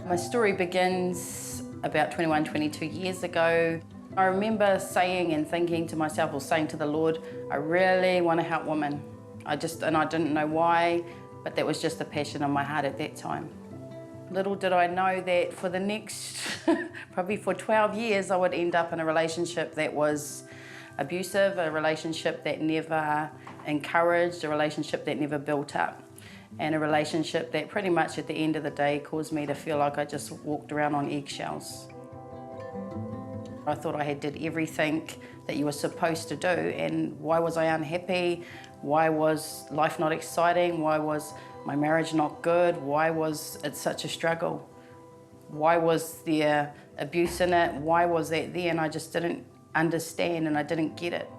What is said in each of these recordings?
My story begins about 21, 22 years ago. I remember saying and thinking to myself, or saying to the Lord, I really want to help women. I didn't know why, but that was just the passion of my heart at that time. Little did I know that for the next, probably for 12 years, I would end up in a relationship that was abusive, a relationship that never encouraged, a relationship that never built up, and a relationship that pretty much at the end of the day caused me to feel like I just walked around on eggshells. I thought I had did everything that you were supposed to do, and why was I unhappy? Why was life not exciting? Why was my marriage not good? Why was it such a struggle? Why was there abuse in it? Why was that there? And I just didn't understand, and I didn't get it.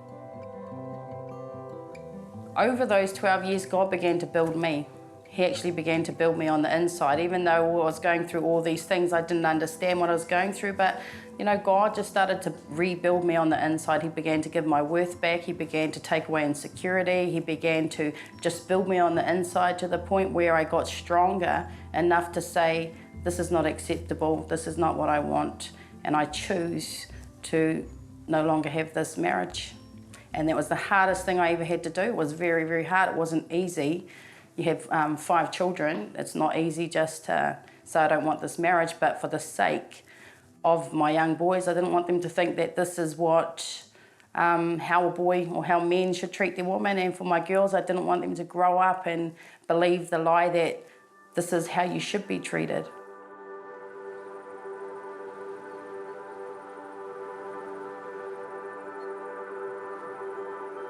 Over those 12 years, God began to build me. He actually began to build me on the inside. Even though I was going through all these things, I didn't understand what I was going through, but you know, God just started to rebuild me on the inside. He began to give my worth back. He began to take away insecurity. He began to just build me on the inside to the point where I got stronger enough to say, this is not acceptable, this is not what I want, and I choose to no longer have this marriage. And that was the hardest thing I ever had to do. It was very, very hard. It wasn't easy. You have 5 children. It's not easy just to say, I don't want this marriage, but for the sake of my young boys, I didn't want them to think that this is what, how a boy or how men should treat their woman. And for my girls, I didn't want them to grow up and believe the lie that this is how you should be treated.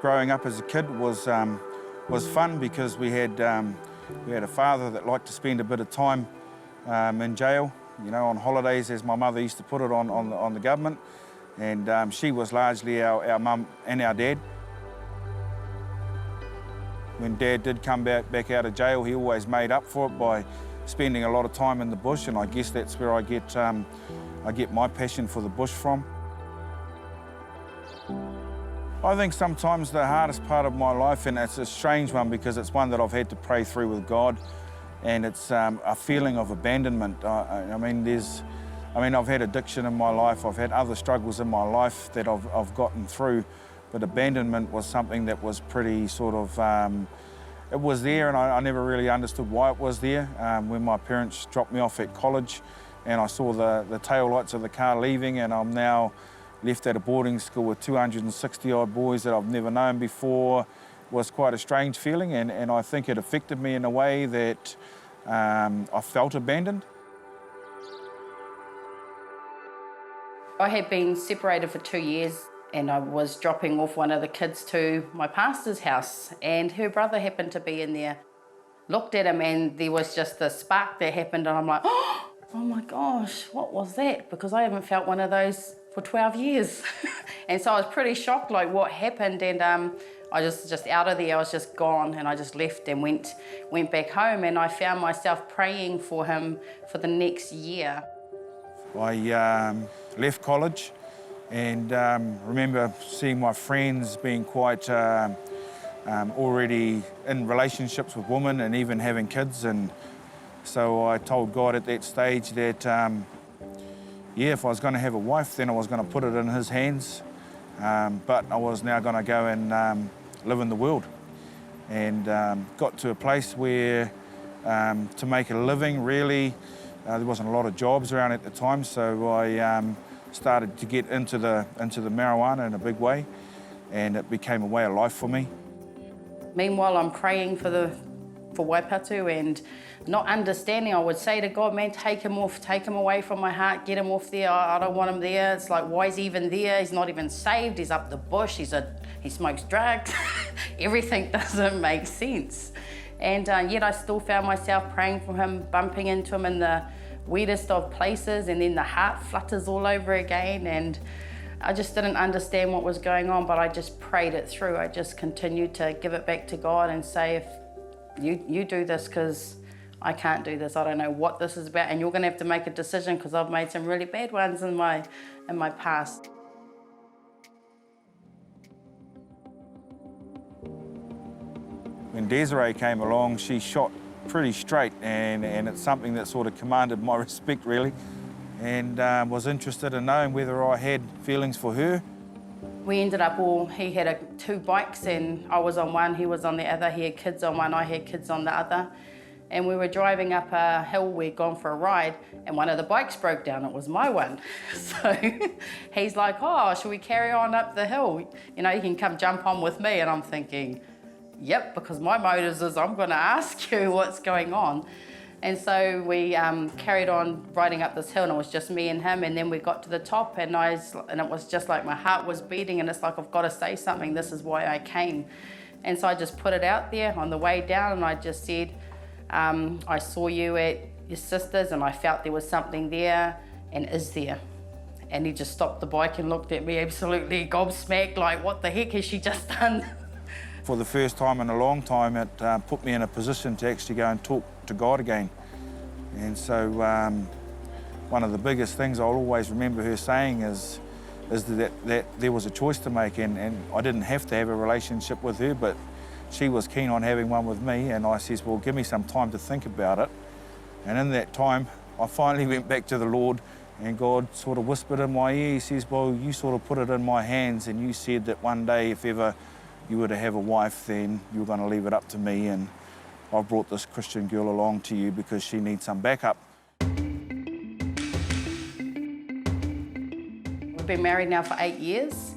Growing up as a kid was fun because we had a father that liked to spend a bit of time in jail, you know, on holidays, as my mother used to put it, on the government, and she was largely our mum and our dad. When Dad did come back out of jail, he always made up for it by spending a lot of time in the bush, and I guess that's where I get my passion for the bush from. I think sometimes the hardest part of my life, and it's a strange one because it's one that I've had to pray through with God, and it's a feeling of abandonment. I mean, I've had addiction in my life, I've had other struggles in my life that I've gotten through, but abandonment was something that was pretty sort of, it was there, and I never really understood why it was there. When my parents dropped me off at college and I saw the tail lights of the car leaving, and I'm now left at a boarding school with 260 odd boys that I've never known before, was quite a strange feeling, and I think it affected me in a way that I felt abandoned. I had been separated for 2 years, and I was dropping off one of the kids to my pastor's house, and her brother happened to be in there. Looked at him, and there was just the spark that happened, and I'm like, oh my gosh, what was that? Because I haven't felt one of those for 12 years. And so I was pretty shocked, like what happened, and I just out of there, I was just gone, and I just left and went back home, and I found myself praying for him for the next year. I left college and remember seeing my friends being quite already in relationships with women and even having kids, and so I told God at that stage that yeah, if I was going to have a wife, then I was going to put it in his hands, but I was now going to go and live in the world, and got to a place where to make a living really, there wasn't a lot of jobs around at the time, so I started to get into the marijuana in a big way, and it became a way of life for me. Meanwhile, I'm praying for Waipatu and not understanding. I would say to God, man, take him off, take him away from my heart, get him off there. I don't want him there. It's like, why is he even there? He's not even saved. He's up the bush. He smokes drugs. Everything doesn't make sense. And yet I still found myself praying for him, bumping into him in the weirdest of places, and then the heart flutters all over again, and I just didn't understand what was going on, but I just prayed it through. I just continued to give it back to God and say, if you do this, because I can't do this. I don't know what this is about, and you're going to have to make a decision, because I've made some really bad ones in my past. When Desiree came along, she shot pretty straight, and it's something that sort of commanded my respect, really, and was interested in knowing whether I had feelings for her. We ended up he had 2 bikes, and I was on one, he was on the other. He had kids on one, I had kids on the other. And we were driving up a hill, we'd gone for a ride, and one of the bikes broke down. It was my one. So he's like, oh, should we carry on up the hill? You know, you can come jump on with me. And I'm thinking, yep, because my motives is I'm gonna ask you what's going on. And so we carried on riding up this hill, and it was just me and him. And then we got to the top, and it was just like my heart was beating, and it's like, I've got to say something. This is why I came. And so I just put it out there on the way down, and I just said, I saw you at your sister's, and I felt there was something there, and is there? And he just stopped the bike and looked at me absolutely gobsmacked, like, what the heck has she just done? For the first time in a long time, it put me in a position to actually go and talk to God again. And so one of the biggest things I'll always remember her saying is that there was a choice to make, and I didn't have to have a relationship with her, but she was keen on having one with me, and I says, well, give me some time to think about it. And in that time, I finally went back to the Lord, and God sort of whispered in my ear. He says, well, you sort of put it in my hands, and you said that one day, if ever you were to have a wife, then you were going to leave it up to me, and I've brought this Christian girl along to you because she needs some backup. We've been married now for 8 years.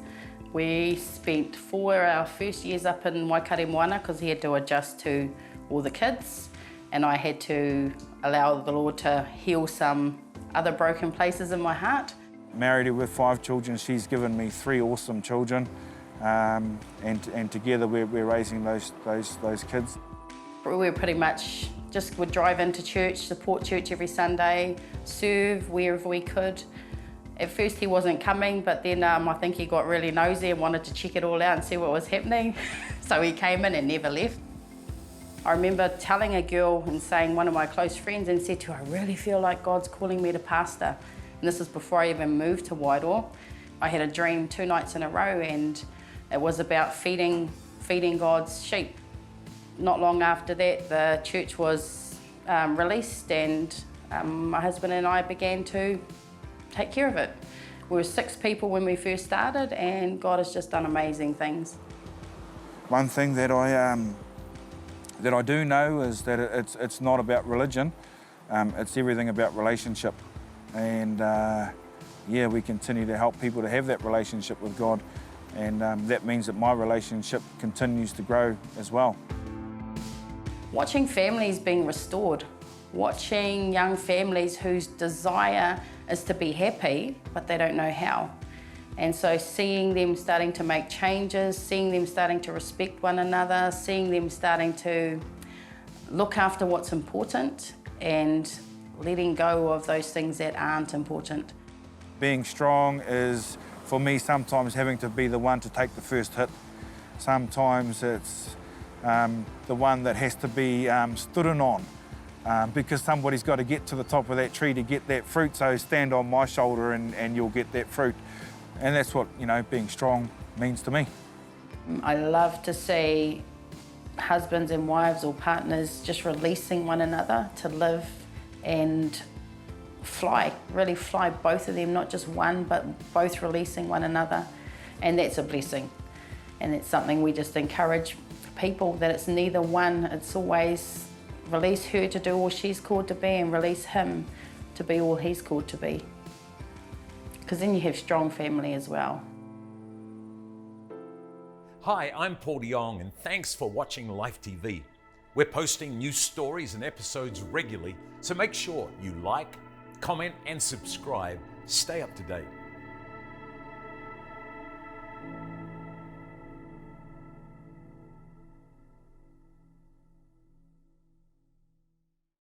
We spent 4 of our first years up in Waipatu because he had to adjust to all the kids, and I had to allow the Lord to heal some other broken places in my heart. Married her with 5 children. She's given me 3 awesome children, and together we're raising those kids. We pretty much just would drive into church, support church every Sunday, serve wherever we could. At first he wasn't coming, but then I think he got really nosy and wanted to check it all out and see what was happening. So he came in and never left. I remember telling a girl and saying, one of my close friends, and said to her, I really feel like God's calling me to pastor. And this is before I even moved to Wairoa. I had a dream 2 nights in a row, and it was about feeding God's sheep. Not long after that, the church was released, and my husband and I began to take care of it. We were 6 people when we first started, and God has just done amazing things. One thing that I do know is that it's not about religion. It's everything about relationship, and yeah, we continue to help people to have that relationship with God, and that means that my relationship continues to grow as well. Watching families being restored, watching young families whose desire is to be happy, but they don't know how. And so seeing them starting to make changes, seeing them starting to respect one another, seeing them starting to look after what's important and letting go of those things that aren't important. Being strong is, for me, sometimes having to be the one to take the first hit. Sometimes it's the one that has to be stood on because somebody's got to get to the top of that tree to get that fruit, so stand on my shoulder and you'll get that fruit. And that's what, you know, being strong means to me. I love to see husbands and wives or partners just releasing one another to live and fly, really fly, both of them, not just one, but both releasing one another. And that's a blessing. And it's something we just encourage people, that it's neither one, it's always release her to do all she's called to be and release him to be all he's called to be. Because then you have strong family as well. Hi, I'm Paul de Jong, and thanks for watching LIFETV. We're posting new stories and episodes regularly, so make sure you like, comment and subscribe. Stay up to date.